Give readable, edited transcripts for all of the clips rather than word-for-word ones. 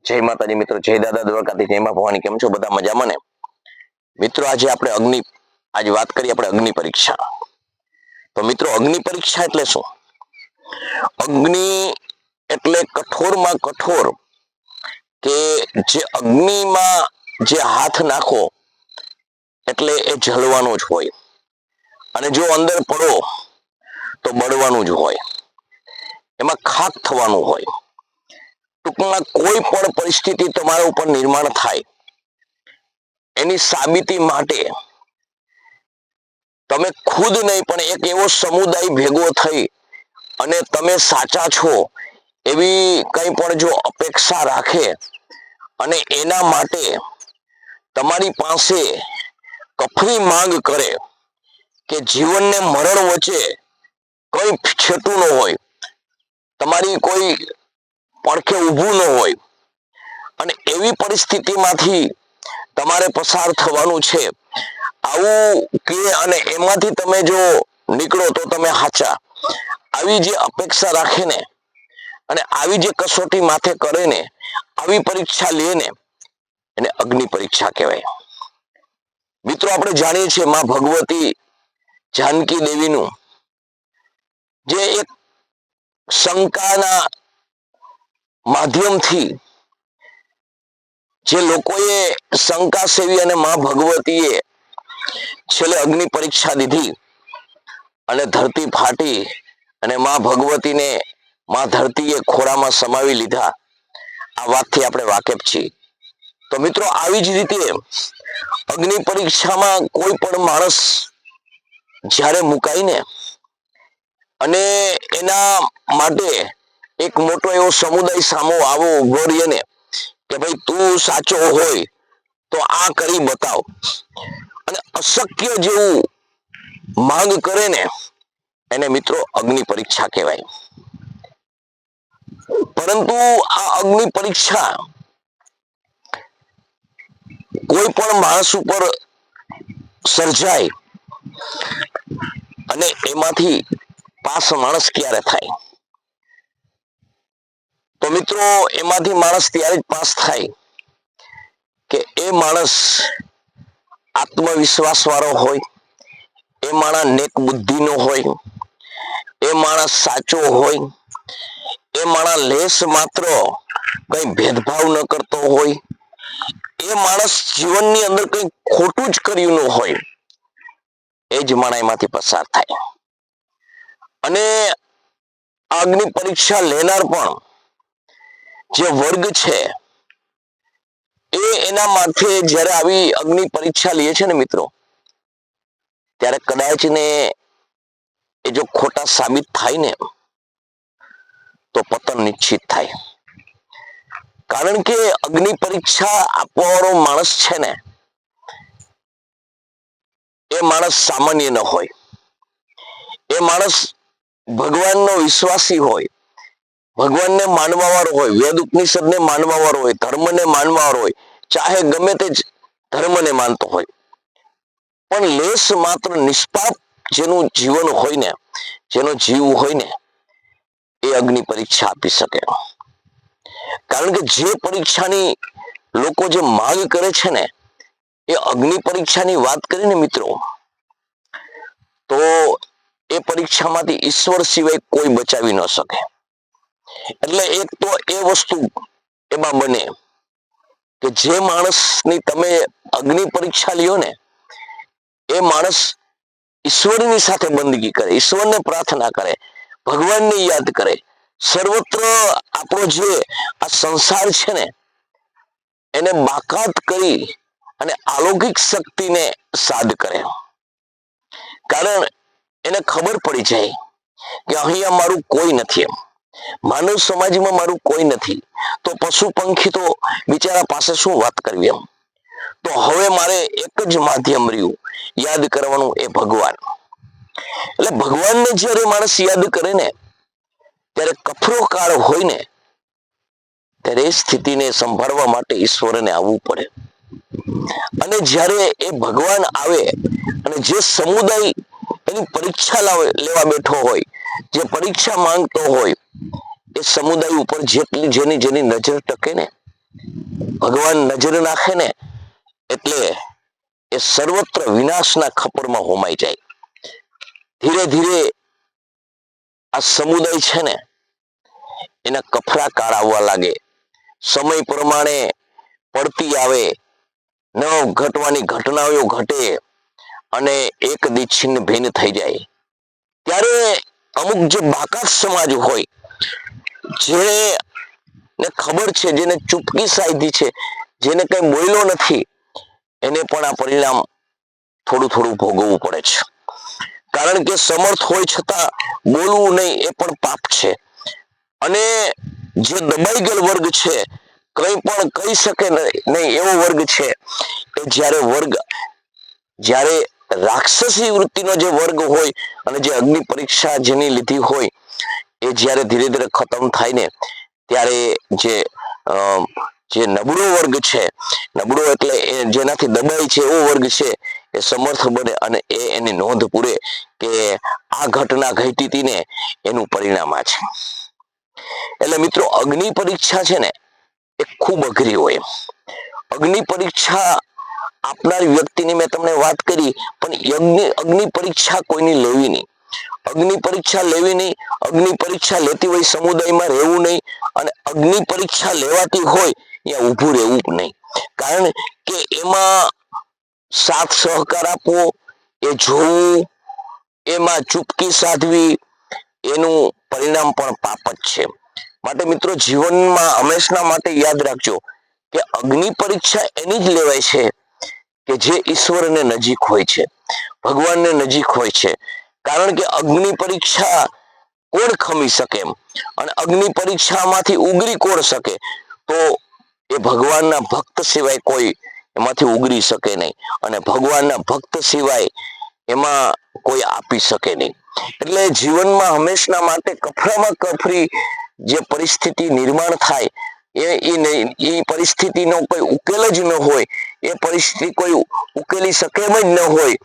જય માતાજી મિત્રો, જય દાદા દ્વારકાથી, જય માં ભવાની. કેમ છો બધા? મજામાં ને મિત્રો? આજે વાત કરીએ આપણે અગ્નિ પરીક્ષા. તો મિત્રો, અગ્નિ પરીક્ષા એટલે શું? અગ્નિ એટલે કઠોરમાં કઠોર, કે જે અગ્નિમાં જે હાથ નાખો એટલે એ જળવાનું જ હોય, અને જો અંદર પડો તો બળવાનું જ હોય, એમાં ખાક થવાનું હોય. ટૂંકમાં કોઈ પણ પરિસ્થિતિ તમારા ઉપર નિર્માણ થાય એની સાબિતી માટે તમે ખુદ નહીં પણ એક એવો સમુદાય ભેગો થઈ અને તમે સાચા છો એવી કંઈ પણ જો અપેક્ષા રાખે અને એના માટે તમારી પાસે કફરી માંગ કરે કે જીવનને મરણ વચ્ચે કંઈ છેટું ન હોય, તમારી કોઈ પડખે ઊભું ન હોય, અને એવી પરિસ્થિતિમાંથી તમારે પસાર થવાનું છે આવું કે, અને એમાંથી તમે જો નીકળો તો તમે હાચા, આવી જે અપેક્ષા રાખે ને અને આવી જે કસોટી માથે કરે ને, આવી પરીક્ષા લે ને, એને અગ્નિ પરીક્ષા કહેવાય. મિત્રો, આપણે જાણીએ છીએ માં ભગવતી જાનકી દેવીનું જે એક શંકાના માધ્યમથી જે લોકોએ શંકા સેવી અને માં ભગવતીએ છેલ્લે અગ્નિ પરીક્ષા દીધી અને ધરતી ફાટી અને માં ભગવતીને માં ધરતીએ ખોળામાં સમાવી લીધા. આ વાતથી આપણે વાકેફ છીએ. તો મિત્રો, આવી જ રીતે અગ્નિ પરીક્ષામાં કોઈ પણ માણસ જ્યારે મુકાય ને અને એના માટે એક મોટો એવો સમુદાય સામો આવો ઉભો રહીએ ને કે ભાઈ તું સાચો હોય તો આ કરી બતાવ, અને અશક્ય જેવું માંગ કરે ને એને મિત્રો અગ્નિ પરીક્ષા કહેવાય. પરંતુ આ અગ્નિ પરીક્ષા કોઈ પણ માણસ ઉપર સર્જાય અને એમાંથી પાસ માણસ ક્યારે થાય? તો મિત્રો, એમાંથી માણસ ત્યારે જ પાસ થાય કે એ માણસ આત્મવિશ્વાસ વાળો હોય, એ માણસ નેક બુદ્ધિનો હોય, એ માણસ સાચો હોય, એ માણસ લેશ માત્ર કઈ ભેદભાવ ન કરતો હોય, એ માણસ જીવનની અંદર કઈ ખોટું જ કર્યું ન હોય, એ જ માણસ એમાંથી પસાર થાય. અને અગ્નિ પરીક્ષા લેનાર પણ જે વર્ગ છે એ એના માથે જ્યારે આવી અગ્નિ પરીક્ષા લે છે ને મિત્રો, ત્યારે કદાચ ને એ જો ખોટા સાબિત થાય ને તો પતન નિશ્ચિત થાય. કારણ કે અગ્નિ પરીક્ષા આપવાવાળો માણસ છે ને એ માણસ સામાન્ય ન હોય, એ માણસ ભગવાનનો વિશ્વાસી હોય, ભગવાનને માનવાવાળો હોય, વેદ ઉપનિષદને માનવાવાળો હોય, ધર્મને માનવાવાળો હોય, ચાહે ગમે તે ધર્મને માનતો હોય, પણ લેશ માત્ર નિષ્પાપ જેનું જીવન હોય ને, જેનો જીવ હોય ને, એ અગ્નિ પરીક્ષા આપી શકે. કારણ કે જે પરીક્ષાની લોકો જે માંગ કરે છે ને એ અગ્નિ પરીક્ષાની વાત કરીને મિત્રો, તો એ પરીક્ષામાંથી ઈશ્વર સિવાય કોઈ બચાવી ન શકે. એટલે એક તો એ વસ્તુ એમાં બને કે જે માણસની તમે અગ્નિ પરીક્ષા લ્યો ને એ માણસ ઈશ્વરની સાથે બંદગી કરે, ઈશ્વરને પ્રાર્થના કરે, ભગવાનને યાદ કરે, સર્વત્ર આપણો જે આ સંસાર છે ને એને બાકાત કરી અને અલૌકિક શક્તિને સાધ કરે. કારણ એને ખબર પડી જાય કે અહીંયા મારું કોઈ નથી, એમ માનવ સમાજમાં મારું કોઈ નથી, તો પશુ પંખી તો બિચારા પાસે શું વાત કરવી એમ. તો હવે મારે એક જ માધ્યમ રહ્યું યાદ કરવાનું, એ ભગવાન. એટલે ભગવાનને જ્યારે માણસ યાદ કરે ને ત્યારે કફરો કાળ હોય ને ત્યારે એ સ્થિતિને સંભાળવા માટે ઈશ્વરને આવવું પડે. અને જ્યારે એ ભગવાન આવે અને જે સમુદાય એની પરીક્ષા લેવા બેઠો હોય, જે પરીક્ષા માંગતો હોય, એ સમુદાય ઉપર જેની જેની નજર ટકે ને ભગવાન નજર નાખે ને એટલે એ સર્વત્ર વિનાશના ખપરમાં હોમાઈ જાય. ધીરે ધીરે આ સમુદાય છે ને એના કફરા કાળ આવવા લાગે. સમય પ્રમાણે પડતી આવે, ન ઘટવાની ઘટનાઓ ઘટે અને એક દી છિન્ન ભિન્ન થઈ જાય. ત્યારે અમુક જે બાકાત સમાજ હોય, જેને ખબર છે, જેને ચૂપકી સાધી છે, જેને કઈ બોલ્યો નથી, એને પણ આ પરિણામ થોડું થોડું ભોગવવું પડે છે. કારણ કે સમર્થ હોય છતાં બોલવું નહીં એ પણ પાપ છે. અને જે દબાઈ ગયેલ વર્ગ છે, કંઈ પણ કહી શકે નહીં એવો વર્ગ છે, એ જ્યારે રાક્ષસી વૃત્તિનો જે વર્ગ હોય અને જે અગ્નિ પરીક્ષા જેની લીધી હોય એ જ્યારે ધીરે ધીરે ખતમ થાય ને ત્યારે જે નબળો વર્ગ છે, નબળો એટલે જેનાથી દબાઈ છે એવો વર્ગ છે, એ સમર્થ બને અને એની નોંધ પૂરે કે આ ઘટના ઘટી હતી ને એનું પરિણામ આ છે. એટલે મિત્રો અગ્નિ પરીક્ષા છે ને એ ખૂબ અઘરી હોય. અગ્નિ પરીક્ષા આપનાર વ્યક્તિની મેં તમને વાત કરી, પણ અગ્નિ પરીક્ષા કોઈની લેવી નહીં. અગ્નિ પરીક્ષા લેવી નહીં, અગ્નિ પરીક્ષા લેતી હોય સમુદાયમાં રહેવું નહીં, અને અગ્નિ પરીક્ષા લેવાતી હોય ત્યાં ઊભું રહેવું નહીં. કારણ કે એમાં સાથ સહકાર આપવો, એ જોવું, એમાં ચૂપકી સાધવી, એનું પરિણામ પણ પાપ જ છે. માટે મિત્રો જીવનમાં હંમેશા માટે યાદ રાખજો કે અગ્નિ પરીક્ષા એની જ લેવાય છે કે જે ઈશ્વરને નજીક હોય છે, ભગવાનને નજીક હોય છે. કારણ કે અગ્નિ પરીક્ષા કોણ ખમી શકે એમ, અને અગ્નિ પરીક્ષામાંથી ઉગરી કોણ શકે, તો એ ભગવાનના ભક્ત સિવાય કોઈ એમાંથી ઉગરી શકે નહીં, અને ભગવાનના ભક્ત સિવાય એમાં કોઈ આપી શકે નહીં. એટલે જીવનમાં હંમેશા માટે કફરામાં કફરી જે પરિસ્થિતિ નિર્માણ થાય એ પરિસ્થિતિનો કોઈ ઉકેલ જ ન હોય, એ પરિસ્થિતિ કોઈ ઉકેલી શકે એમ જ ન હોય,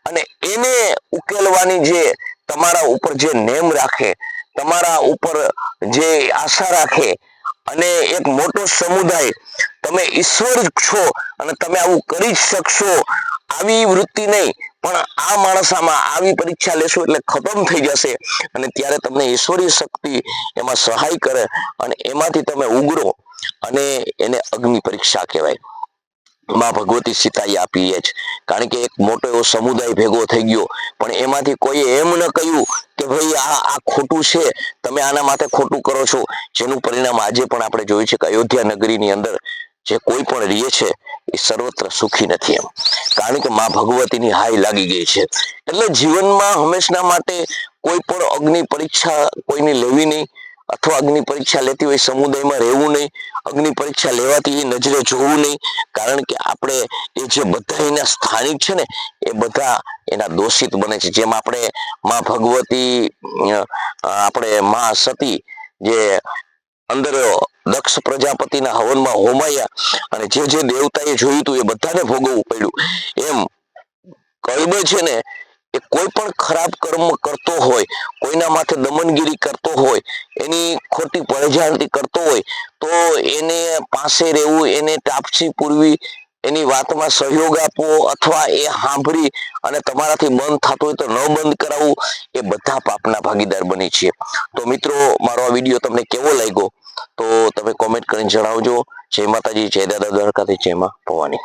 અને એને ઉકેલવાની જે તમારા ઉપર જે નેમ રાખે, તમારા ઉપર જે આશા રાખે, અને એક મોટો સમુદાય તમે ઈશ્વર છો અને તમે આવું કરી શકશો, આવી વૃત્તિ નહીં, પણ આ માણસામાં આવી પરીક્ષા લેશો એટલે ખતમ થઈ જશે, અને ત્યારે તમને ઈશ્વરીય શક્તિ એમાં સહાય કરે અને એમાંથી તમે ઉગરો, અને એને અગ્નિ પરીક્ષા કહેવાય. માં ભગવતી સીતાએ આપી એ જ. કારણ કે એક મોટો એવો સમુદાય ભેગો થઈ ગયો, પણ એમાંથી કોઈ એમ ન કહ્યું કે ભાઈ આ ખોટું છે, તમે આના માટે ખોટું કરો છો, જેનું પરિણામ આજે પણ આપણે જોયું છે કે અયોધ્યા નગરીની અંદર જે કોઈ પણ રહે છે એ સર્વત્ર સુખી નથી એમ. કારણ કે માં ભગવતીની હાય લાગી ગઈ છે. એટલે જીવનમાં હંમેશા માટે કોઈ પણ અગ્નિ પરીક્ષા કોઈની લેવી નહીં, અથવા અગ્નિ પરીક્ષા લેતી હોય સમુદાયમાં રહેવું નહીં, અગ્નિ પરીક્ષા લેવાથી એ નજરે જોવું નહીં. કારણ કે આપણે એ જે બધા એના સ્થાનિક છે ને એ બધા એના દોષિત બને છે. જેમ આપણે માં ભગવતી, આપણે માં સતી જે અંદર દક્ષ પ્રજાપતિના હવનમાં હોમાયા અને જે જે દેવતાએ જોયું હતું એ બધાને ભોગવવું પડ્યું. એમ કલ્બ છે ને એ કોઈ પણ ખરાબ કર્મ કરતો હોય, કોઈના માથે દમનગીરી કરતો હોય, એની ખોટી પરેશાની કરતો હોય, તો એને પાસે રહેવું, એને તાપસી પૂરવી, એની વાતમાં સહયોગ આપવો, અથવા એ સાંભળી અને તમારાથી બંધ થતું હોય તો ન બંધ કરાવવું, એ બધા પાપના ભાગીદાર બની છે. તો મિત્રો મારો આ વિડીયો તમને કેવો લાગ્યો તો તમે કોમેન્ટ કરીને જણાવજો. જય માતાજી, જય દાદા દ્વારકાથી, જય માં ભવાની.